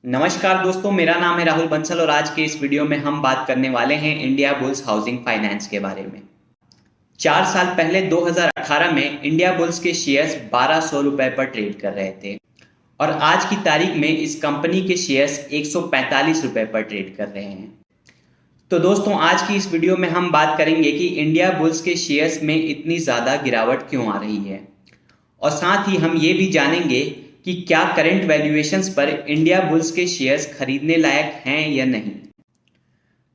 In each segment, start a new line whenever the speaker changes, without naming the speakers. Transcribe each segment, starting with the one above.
नमस्कार दोस्तों, मेरा नाम है राहुल बंसल और आज के इस वीडियो में हम बात करने वाले हैं इंडिया बुल्स हाउसिंग फाइनेंस के बारे में। 4 साल पहले 2018 में इंडिया बुल्स के शेयर्स 1200 रुपए पर ट्रेड कर रहे थे और आज की तारीख में इस कंपनी के शेयर्स 145 रुपए पर ट्रेड कर रहे हैं। तो दोस्तों, आज की इस वीडियो में हम बात करेंगे कि इंडिया बुल्स के शेयर्स में इतनी ज़्यादा गिरावट क्यों आ रही है और साथ ही हम ये भी जानेंगे कि क्या करंट वैल्यूएशंस पर इंडिया बुल्स के शेयर्स खरीदने लायक हैं या नहीं।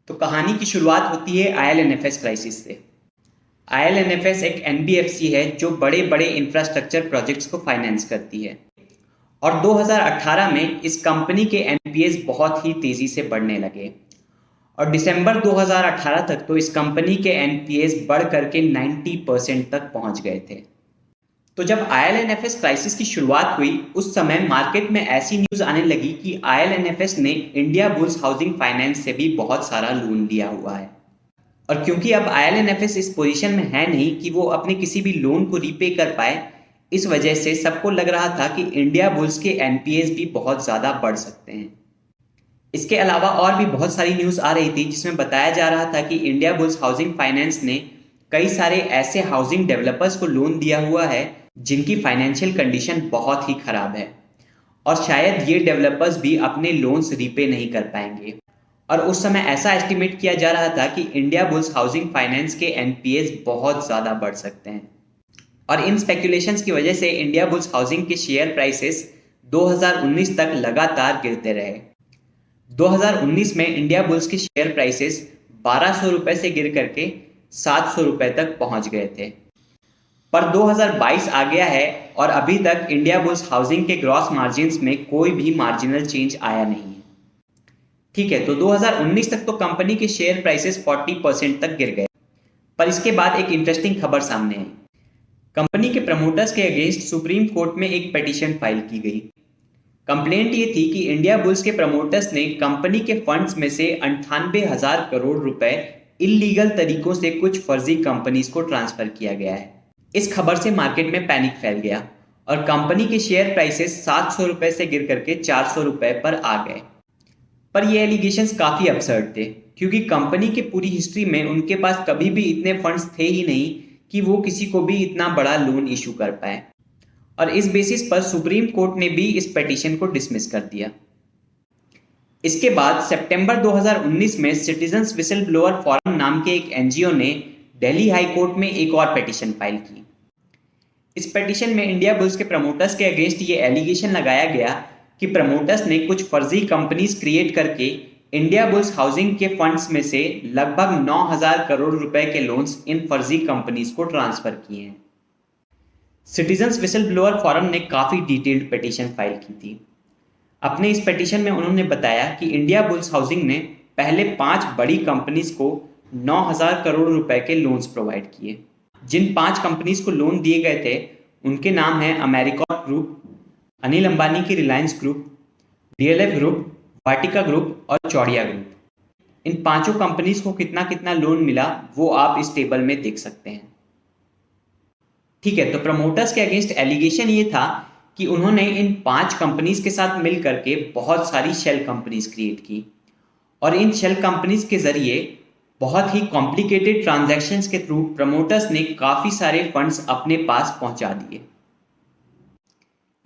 तो कहानी की शुरुआत होती है आईएलएनएफएस क्राइसिस से। आईएलएनएफएस एक एनबीएफसी है जो बड़े बड़े इंफ्रास्ट्रक्चर प्रोजेक्ट्स को फाइनेंस करती है और 2018 में इस कंपनी के एनपीएस बहुत ही तेजी से बढ़ने लगे और दिसंबर 2018 तक तो इस कंपनी के एनपीएस बढ़ करके 90% तक पहुंच गए थे। तो जब आईएलएनएफएस क्राइसिस की शुरुआत हुई उस समय मार्केट में ऐसी न्यूज आने लगी कि आईएलएनएफएस ने इंडिया बुल्स हाउसिंग फाइनेंस से भी बहुत सारा लोन लिया हुआ है और क्योंकि अब आईएलएनएफएस इस पोजीशन में है नहीं कि वो अपने किसी भी लोन को रीपे कर पाए, इस वजह से सबको लग रहा था कि इंडिया बुल्स के एनपीएस भी बहुत ज़्यादा बढ़ सकते हैं। इसके अलावा और भी बहुत सारी न्यूज़ आ रही थी जिसमें बताया जा रहा था कि इंडिया बुल्स हाउसिंग फाइनेंस ने कई सारे ऐसे हाउसिंग डेवलपर्स को लोन दिया हुआ है जिनकी फाइनेंशियल कंडीशन बहुत ही खराब है और शायद ये डेवलपर्स भी अपने लोन्स रीपे नहीं कर पाएंगे। और उस समय ऐसा एस्टिमेट किया जा रहा था कि इंडिया बुल्स हाउसिंग फाइनेंस के एनपीएस बहुत ज़्यादा बढ़ सकते हैं और इन स्पेकुलेशंस की वजह से इंडिया बुल्स हाउसिंग के शेयर प्राइसेस 2019 तक लगातार गिरते रहे। 2019 में इंडिया बुल्स के शेयर प्राइसेस 1200 रुपए से गिर करके 700 रुपए तक पहुंच गए थे। पर 2022 आ गया है और अभी तक इंडिया बुल्स हाउसिंग के ग्रॉस मार्जिन्स में कोई भी मार्जिनल चेंज आया नहीं है। ठीक है, तो 2019 तक तो कंपनी के शेयर प्राइसेस 40% तक गिर गए। पर इसके बाद एक इंटरेस्टिंग खबर सामने आई। कंपनी के प्रमोटर्स के अगेंस्ट सुप्रीम कोर्ट में एक पिटीशन फाइल की गई। कंप्लेंट ये थी कि इंडिया बुल्स के प्रमोटर्स ने कंपनी के फंड्स में से 98,000 करोड़ रुपए इल्लीगल तरीकों से कुछ फर्जी कंपनीज को ट्रांसफर किया गया है। इस खबर से मार्केट में पैनिक फैल गया और कंपनी के शेयर प्राइसेस 700 रुपए से गिर करके 400 रुपए पर आ गए। पर ये एलिगेशंस काफ़ी अपसर्ड थे क्योंकि कंपनी के पूरी हिस्ट्री में उनके पास कभी भी इतने फंड्स थे ही नहीं कि वो किसी को भी इतना बड़ा लोन इशू कर पाए और इस बेसिस पर सुप्रीम कोर्ट ने भी इस पिटीशन को डिसमिस कर दिया। इसके बाद सितंबर 2019 में सिटीजन्स विसल ब्लोअर फोरम नाम के एक एनजीओ ने दिल्ली हाई कोर्ट में एक और पिटीशन फाइल की। इस पिटीशन में इंडिया बुल्स के प्रमोटर्स के अगेंस्ट ये एलिगेशन लगाया गया कि प्रमोटर्स ने कुछ फर्जी कंपनीज क्रिएट करके इंडिया बुल्स हाउसिंग के फंड्स में से लगभग 9,000 करोड़ रुपए के लोन्स इन फर्जी कंपनीज को ट्रांसफर किए हैं। सिटीजन्स विसल ब्लोअर फोरम ने काफ़ी डिटेल्ड पिटीशन फाइल की थी। अपने इस पिटीशन में उन्होंने बताया कि इंडिया बुल्स हाउसिंग ने पहले 5 बड़ी कंपनीज को 9,000 करोड़ रुपए के लोन्स प्रोवाइड किए। जिन 5 कंपनीज को लोन दिए गए थे उनके नाम हैं अमेरिकॉर्प ग्रुप, अनिल अंबानी की रिलायंस ग्रुप, डीएलएफ ग्रुप, वाटिका ग्रुप और चौड़िया ग्रुप। इन 5 कंपनीज को कितना कितना लोन मिला वो आप इस टेबल में देख सकते हैं। ठीक है, तो प्रमोटर्स के अगेंस्ट एलिगेशन ये था कि उन्होंने इन 5 कंपनीज के साथ मिल करके बहुत सारी शेल कंपनीज क्रिएट की और इन शेल कंपनीज के जरिए बहुत ही कॉम्प्लिकेटेड ट्रांजैक्शंस के थ्रू प्रमोटर्स ने काफ़ी सारे फंड्स अपने पास पहुंचा दिए।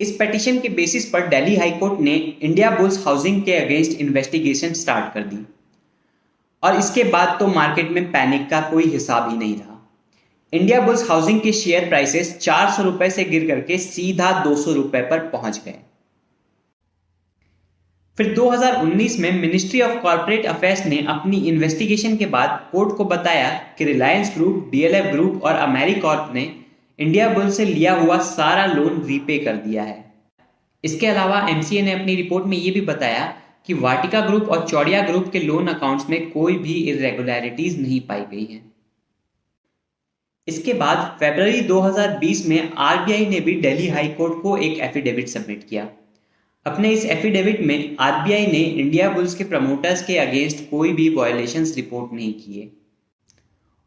इस पिटीशन के बेसिस पर दिल्ली हाई कोर्ट ने इंडिया बुल्स हाउसिंग के अगेंस्ट इन्वेस्टिगेशन स्टार्ट कर दी और इसके बाद तो मार्केट में पैनिक का कोई हिसाब ही नहीं रहा। इंडिया बुल्स हाउसिंग के शेयर प्राइसेस 400 रुपए से गिर करके सीधा 200 रुपए पर पहुंच गए। फिर 2019 में मिनिस्ट्री ऑफ कॉर्पोरेट अफेयर्स ने अपनी इन्वेस्टिगेशन के बाद कोर्ट को बताया कि रिलायंस ग्रुप, डीएलएफ ग्रुप और अमेरिकॉर्प ने इंडिया बुल्स से लिया हुआ सारा लोन रीपे कर दिया है। इसके अलावा एमसीए ने अपनी रिपोर्ट में ये भी बताया कि वाटिका ग्रुप और चौड़िया ग्रुप के लोन अकाउंट्स में कोई भी इरेगुलरिटीज नहीं पाई गई हैं। इसके बाद फरवरी 2020 में आरबीआई ने भी दिल्ली हाई कोर्ट को एक एफिडेविट सबमिट किया। अपने इस एफिडेविट में आरबीआई ने इंडिया बुल्स के प्रमोटर्स के अगेंस्ट कोई भी वायलेशंस रिपोर्ट नहीं किए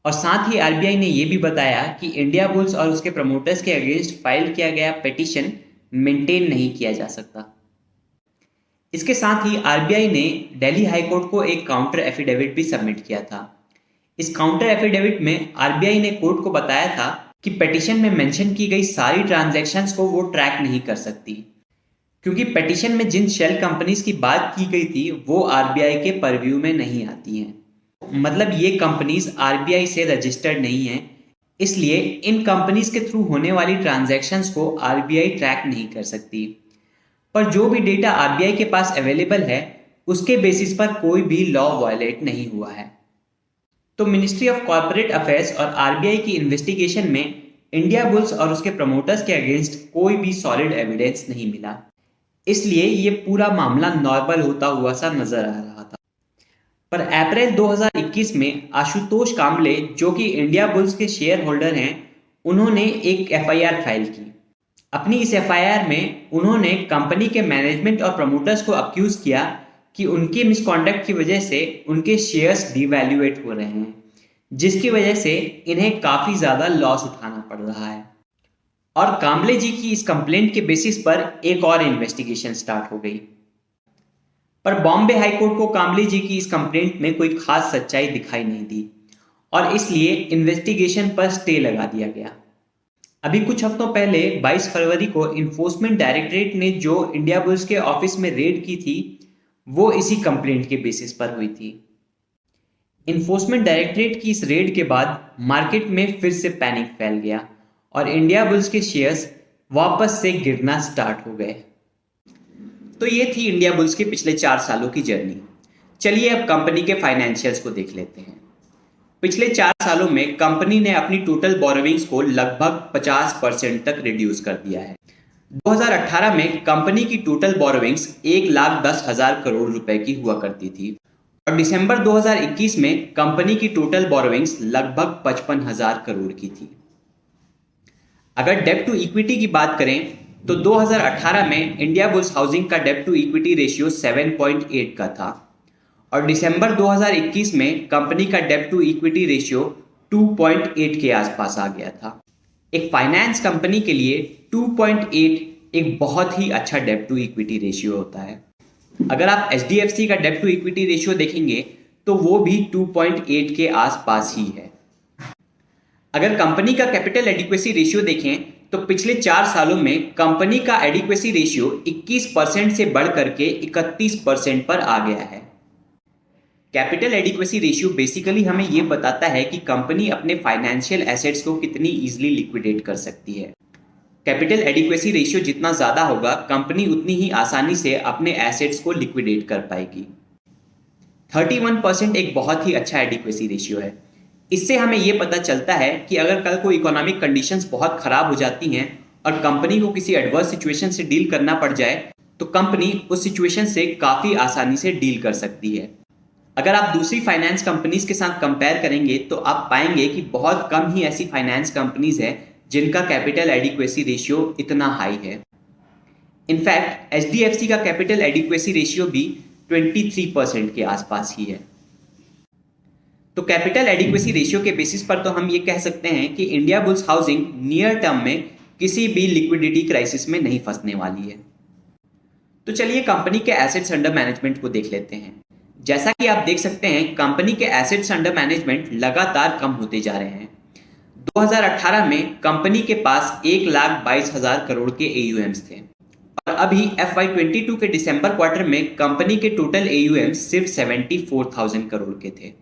और साथ ही आरबीआई ने यह भी बताया कि इंडिया बुल्स और उसके प्रमोटर्स के अगेंस्ट फाइल किया गया पिटीशन मेंटेन नहीं किया जा सकता। इसके साथ ही आरबीआई ने दिल्ली हाई कोर्ट को एक काउंटर एफिडेविट भी सबमिट किया था। इस काउंटर एफिडेविट में आरबीआई ने कोर्ट को बताया था कि पिटीशन में मेंशन की गई सारी ट्रांजैक्शंस को वो ट्रैक नहीं कर सकती, क्योंकि पिटीशन में जिन शेल कंपनीज की बात की गई थी वो आरबीआई के परव्यू में नहीं आती हैं। मतलब ये कंपनीज आरबीआई से रजिस्टर्ड नहीं हैं, इसलिए इन कंपनीज के थ्रू होने वाली ट्रांजैक्शंस को आरबीआई ट्रैक नहीं कर सकती। पर जो भी डेटा आरबीआई के पास अवेलेबल है उसके बेसिस पर कोई भी लॉ वायलेट नहीं हुआ है। तो मिनिस्ट्री ऑफ कॉर्पोरेट अफेयर्स और आरबीआई की इन्वेस्टिगेशन में इंडिया बुल्स और उसके प्रमोटर्स के अगेंस्ट कोई भी सॉलिड एविडेंस नहीं मिला, इसलिए ये पूरा मामला नॉर्मल होता हुआ सा नजर आ रहा था। पर अप्रैल 2021 में आशुतोष कांबले, जो कि इंडिया बुल्स के शेयर होल्डर हैं, उन्होंने एक एफआईआर फाइल की। अपनी इस एफआईआर में उन्होंने कंपनी के मैनेजमेंट और प्रमोटर्स को अक्यूज किया कि उनकी मिसकॉन्डक्ट की वजह से उनके शेयर्स डिवैल्यूएट हो रहे हैं, जिसकी वजह से इन्हें काफी ज्यादा लॉस उठाना पड़ रहा है। और कांबले जी की इस कंप्लेंट के बेसिस पर एक और इन्वेस्टिगेशन स्टार्ट हो गई। पर बॉम्बे हाई कोर्ट को कांबले जी की इस कंप्लेंट में कोई खास सच्चाई दिखाई नहीं दी और इसलिए इन्वेस्टिगेशन पर स्टे लगा दिया गया। अभी कुछ हफ्तों पहले 22 फरवरी को इन्फोर्समेंट डायरेक्टरेट ने जो इंडिया बुल्स के ऑफिस में रेड की थी वो इसी कंप्लेंट के बेसिस पर हुई थी। इन्फोर्समेंट डायरेक्टरेट की इस रेड के बाद मार्केट में फिर से पैनिक फैल गया और इंडिया बुल्स के शेयर्स वापस से गिरना स्टार्ट हो गए। तो ये थी इंडिया बुल्स के पिछले 4 सालों की जर्नी। चलिए अब कंपनी के फाइनेंशियल्स को देख लेते हैं। पिछले 4 सालों में कंपनी ने अपनी टोटल बोरोविंग्स को लगभग 50% तक रिड्यूस कर दिया है। 2018 में कंपनी की टोटल बोरोविंग्स 1,10,000 करोड़ रुपए की हुआ करती थी और दिसंबर 2021 में कंपनी की टोटल बोरोविंग्स लगभग 55,000 करोड़ की थी। अगर डेब्ट टू इक्विटी की बात करें तो 2018 में इंडिया बुल्स हाउसिंग का डेब्ट टू इक्विटी रेशियो 7.8 का था और दिसंबर 2021 में कंपनी का डेब्ट टू इक्विटी रेशियो 2.8 के आसपास आ गया था। एक फाइनेंस कंपनी के लिए 2.8 एक बहुत ही अच्छा डेब्ट टू इक्विटी रेशियो होता है। अगर आप एचडीएफसी का डेब्ट टू इक्विटी रेशियो देखेंगे तो वो भी 2.8 के आसपास ही है। अगर कंपनी का कैपिटल एडिक्वेसी रेशियो देखें तो पिछले 4 सालों में कंपनी का एडिक्वेसी रेशियो 21% से बढ़ करके 31% पर आ गया है। कैपिटल एडिक्वेसी रेशियो बेसिकली हमें यह बताता है कि कंपनी अपने फाइनेंशियल एसेट्स को कितनी इजीली लिक्विडेट कर सकती है। कैपिटल एडिक्वेसी रेशियो जितना ज्यादा होगा कंपनी उतनी ही आसानी से अपने एसेट्स को लिक्विडेट कर पाएगी। 31% एक बहुत ही अच्छा एडिक्वेसी रेशियो है। इससे हमें यह पता चलता है कि अगर कल को इकोनॉमिक कंडीशंस बहुत खराब हो जाती हैं और कंपनी को किसी एडवर्स सिचुएशन से डील करना पड़ जाए तो कंपनी उस सिचुएशन से काफी आसानी से डील कर सकती है। अगर आप दूसरी फाइनेंस कंपनीज के साथ कंपेयर करेंगे तो आप पाएंगे कि बहुत कम ही ऐसी फाइनेंस कंपनीज हैं जिनका कैपिटल एडिक्वेसी रेशियो इतना हाई है। इनफैक्ट एचडीएफसी का कैपिटल एडिक्वेसी रेशियो भी 23% के आसपास ही है। तो कैपिटल एडिक्वेसी रेशियो के बेसिस पर तो हम ये कह सकते हैं कि India bulls housing near term में किसी भी लिक्विडिटी क्राइसिस में नहीं फंसने वाली है। तो चलिए कंपनी के एसेट्स अंडर मैनेजमेंट को देख लेते हैं। जैसा कि आप देख सकते हैं कंपनी के एसेट्स अंडर मैनेजमेंट लगातार कम होते जा रहे हैं। 2018 में कंपनी के पास 1,22,000 करोड़ के एयूएम्स थे और अभी FY22 के दिसंबर क्वार्टर में कंपनी के टोटल एयूएम्स सिर्फ 74,000 करोड़ के थे।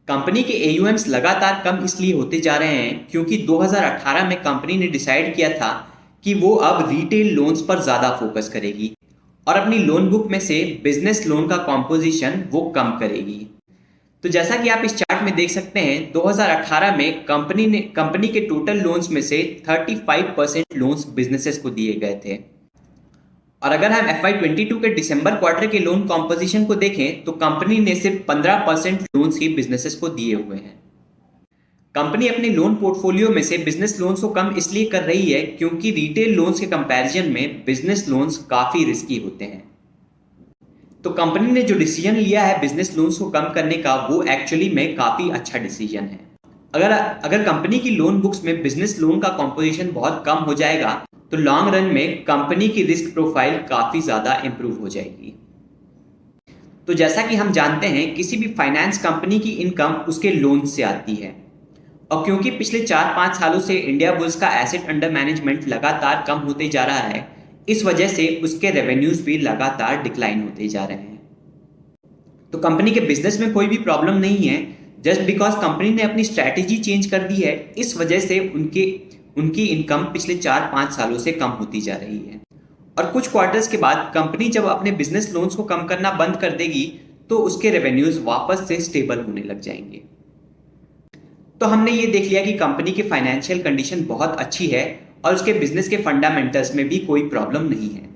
कंपनी के एयूएम्स लगातार कम इसलिए होते जा रहे हैं क्योंकि 2018 में कंपनी ने डिसाइड किया था कि वो अब रिटेल लोन्स पर ज्यादा फोकस करेगी और अपनी लोन बुक में से बिजनेस लोन का कॉम्पोजिशन वो कम करेगी। तो जैसा कि आप इस चार्ट में देख सकते हैं 2018 में कंपनी के टोटल लोन्स में से 35% लोन्स बिजनेसेस को दिए गए थे और अगर हम FY22 के दिसंबर क्वार्टर के लोन कॉम्पोजिशन को देखें तो कंपनी ने सिर्फ 15% लोन्स ही बिजनेसेस को दिए हुए हैं। कंपनी अपने लोन पोर्टफोलियो में से बिजनेस लोन्स को कम इसलिए कर रही है क्योंकि रिटेल लोन्स के कंपैरिजन में बिजनेस लोन्स काफी रिस्की होते हैं। तो कंपनी ने जो डिसीजन लिया है बिजनेस लोन्स को कम करने का वो एक्चुअली में काफी अच्छा डिसीजन है। अगर कंपनी की लोन बुक्स में बिजनेस लोन का कॉम्पोजिशन बहुत कम हो जाएगा तो लॉन्ग रन में कंपनी की रिस्क प्रोफाइल काफी ज्यादा इंप्रूव हो जाएगी। तो जैसा कि हम जानते हैं, किसी भी फाइनेंस कंपनी की इनकम उसके लोन से आती है, और क्योंकि पिछले 4-5 सालों से इंडिया बुल्स का एसेट अंडर मैनेजमेंट लगातार कम होते जा रहा है, इस वजह से उसके रेवेन्यूज भी लगातार डिक्लाइन होते जा रहे हैं। तो कंपनी के बिजनेस में कोई भी प्रॉब्लम नहीं है, जस्ट बिकॉज कंपनी ने अपनी स्ट्रैटेजी चेंज कर दी है, इस वजह से उनकी इनकम पिछले 4-5 सालों से कम होती जा रही है। और कुछ क्वार्टर्स के बाद कंपनी जब अपने बिजनेस लोन्स को कम करना बंद कर देगी तो उसके रेवेन्यूज वापस से स्टेबल होने लग जाएंगे। तो हमने ये देख लिया कि कंपनी की फाइनेंशियल कंडीशन बहुत अच्छी है और उसके बिजनेस के फंडामेंटल्स में भी कोई प्रॉब्लम नहीं है।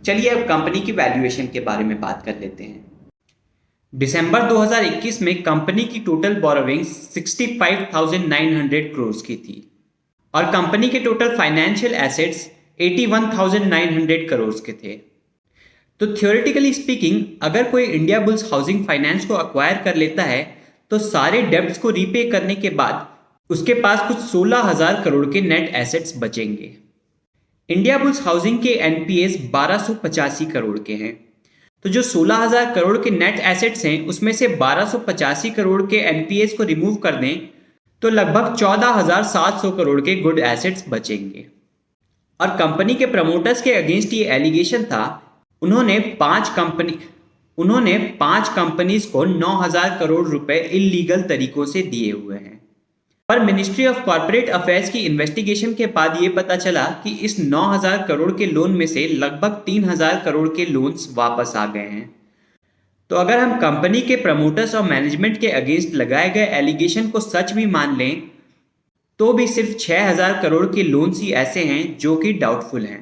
चलिए अब कंपनी की वैल्यूएशन के बारे में बात कर लेते हैं। दिसंबर 2021 में कंपनी की टोटल बोरोविंग्स 65,900 करोड़ की थी और कंपनी के टोटल फाइनेंशियल एसेट्स 81,900 करोड़ के थे। तो थ्योरेटिकली स्पीकिंग, अगर कोई इंडिया बुल्स हाउसिंग फाइनेंस को अक्वायर कर लेता है तो सारे डेब्ट्स को रीपे करने के बाद उसके पास कुछ 16,000 करोड़ के नेट एसेट्स बचेंगे। इंडिया बुल्स हाउसिंग के एनपीएस 1285 करोड़ के हैं। तो जो 16,000 करोड़ के नेट एसेट्स हैं उसमें से 1285 करोड़ के एनपीएस को रिमूव कर दें तो लगभग 14,700 करोड़ के गुड एसेट्स बचेंगे। और कंपनी के प्रमोटर्स के अगेंस्ट ये एलिगेशन था, उन्होंने 5 कंपनीज को 9,000 करोड़ रुपए इलीगल तरीकों से दिए हुए हैं। पर मिनिस्ट्री ऑफ कॉर्पोरेट अफेयर्स की इन्वेस्टिगेशन के बाद ये पता चला कि इस 9,000 करोड़ के लोन में से लगभग 3,000 करोड़ के लोन्स वापस आ गए हैं। तो अगर हम कंपनी के प्रमोटर्स और मैनेजमेंट के अगेंस्ट लगाए गए एलिगेशन को सच भी मान लें तो भी सिर्फ 6,000 करोड़ के लोन्स ही ऐसे हैं जो कि डाउटफुल हैं।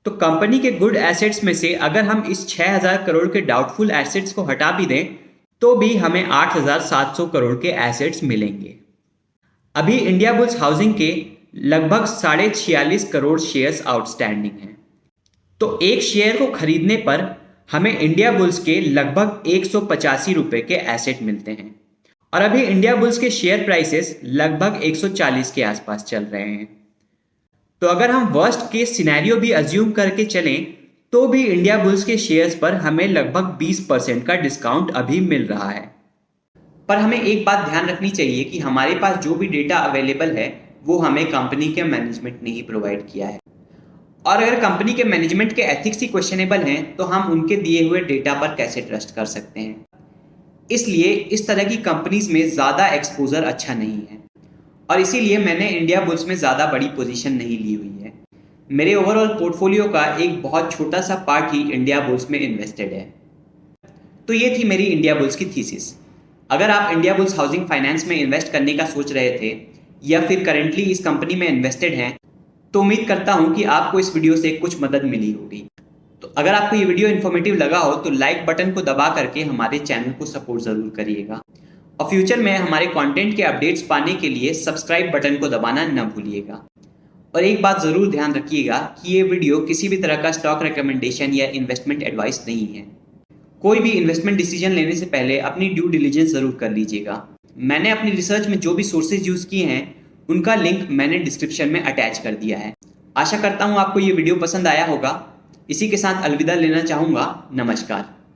तो कंपनी के गुड एसेट्स में से अगर हम इस 6,000 करोड़ के डाउटफुल एसेट्स को हटा भी दें तो भी हमें 8,700 करोड़ के एसेट्स मिलेंगे। अभी इंडिया बुल्स हाउसिंग के लगभग 46.5 करोड़ शेयर्स आउटस्टैंडिंग हैं। तो एक शेयर को खरीदने पर हमें इंडिया बुल्स के लगभग 185 रुपए के एसेट मिलते हैं और अभी इंडिया बुल्स के शेयर प्राइसेस लगभग 140 के आसपास चल रहे हैं। तो अगर हम वर्स्ट केस सिनेरियो भी अज्यूम करके चलें तो भी इंडिया बुल्स के शेयर्स पर हमें लगभग 20% का डिस्काउंट अभी मिल रहा है। पर हमें एक बात ध्यान रखनी चाहिए कि हमारे पास जो भी डेटा अवेलेबल है वो हमें कंपनी के मैनेजमेंट ने ही प्रोवाइड किया है, और अगर कंपनी के मैनेजमेंट के एथिक्स ही क्वेश्चनेबल हैं तो हम उनके दिए हुए डेटा पर कैसे ट्रस्ट कर सकते हैं। इसलिए इस तरह की कंपनीज में ज़्यादा एक्सपोजर अच्छा नहीं है और इसीलिए मैंने इंडिया बुल्स में ज़्यादा बड़ी पोजीशन नहीं ली हुई है। मेरे ओवरऑल पोर्टफोलियो का एक बहुत छोटा सा पार्ट ही इंडिया बुल्स में इन्वेस्टेड है। तो ये थी मेरी इंडिया बुल्स की थीसिस। अगर आप इंडिया बुल्स हाउसिंग फाइनेंस में इन्वेस्ट करने का सोच रहे थे या फिर करेंटली इस कंपनी में इन्वेस्टेड हैं तो उम्मीद करता हूं कि आपको इस वीडियो से कुछ मदद मिली होगी। तो अगर आपको ये वीडियो इन्फॉर्मेटिव लगा हो तो लाइक बटन को दबा करके हमारे चैनल को सपोर्ट ज़रूर करिएगा और फ्यूचर में हमारे कंटेंट के अपडेट्स पाने के लिए सब्सक्राइब बटन को दबाना न भूलिएगा। और एक बात ज़रूर ध्यान रखिएगा कि ये वीडियो किसी भी तरह का स्टॉक रिकमेंडेशन या इन्वेस्टमेंट एडवाइस नहीं है। कोई भी इन्वेस्टमेंट डिसीजन लेने से पहले अपनी ड्यू डिलिजेंस ज़रूर कर लीजिएगा। मैंने अपनी रिसर्च में जो भी सोर्सेज यूज़ किए हैं उनका लिंक मैंने डिस्क्रिप्शन में अटैच कर दिया है। आशा करता हूँ आपको ये वीडियो पसंद आया होगा। इसी के साथ अलविदा लेना चाहूँगा। नमस्कार।